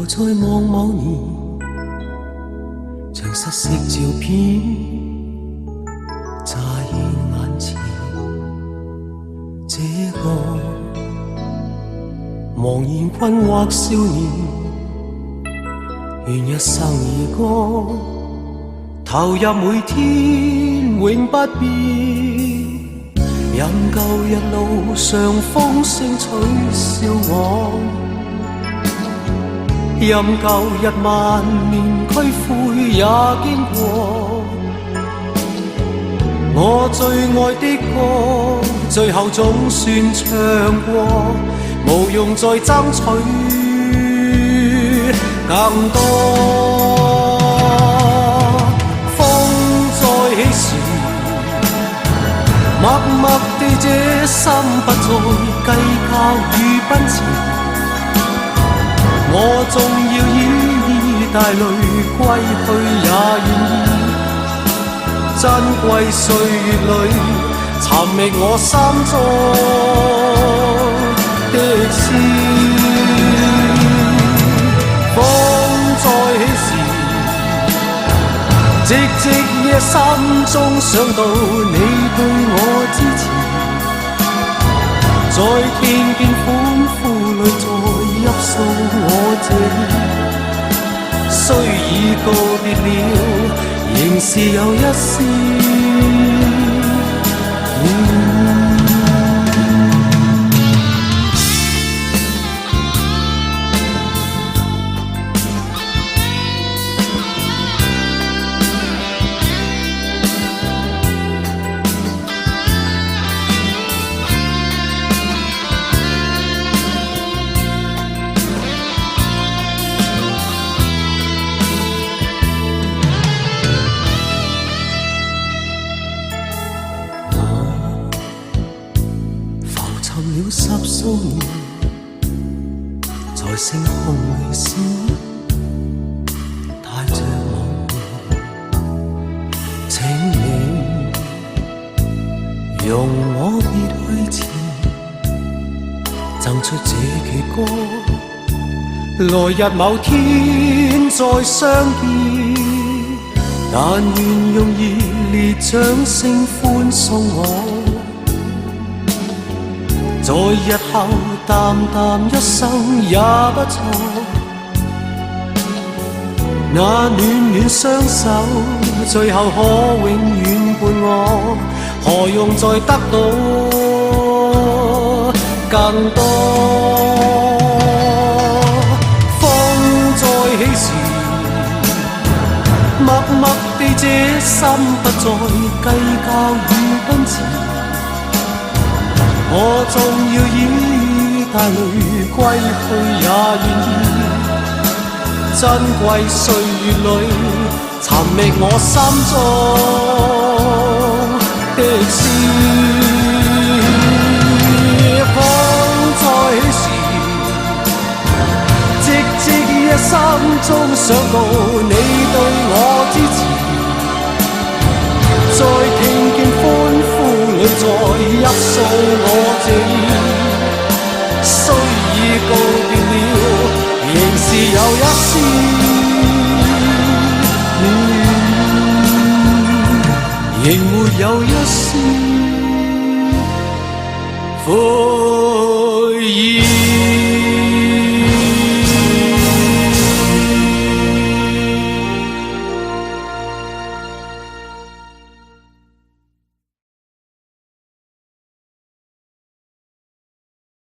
在望某年，像失色照片乍現眼前。這個茫然困惑少年，願一生以歌投入每天永不變。任舊日路上風聲取笑我，任舊日萬年區灰也經過。我最愛的歌最後總算唱過，無用再爭取更多。風再起時，默默地這心不再計較與奔馳。我縱要依依帶淚歸去也願意。珍貴歲月裏尋覓我心中的詩。風再起時，寂寂夜心中想到你對我支持。在聽見歡呼裏再泣訴我謝意。雖已告別了，仍是有一絲了10數年，在星空裏閃，帶着夢。請你容我別去前，贈出這闕歌，來日某天再相見。但願用熱烈掌聲歡送我，在日後淡淡一生也不錯。那暖暖雙手最後可永遠伴我，何用再得到更多。風再起時，默默地這心不再計較與奔馳。我縱要依帶淚歸去也願意。珍貴歲月裏尋覓我心中的詩。風再起時，寂寂夜心中想到你對我支持。再聽見歡呼裏再泣訴我謝意。雖已告別了，仍是有一絲，仍沒有一絲。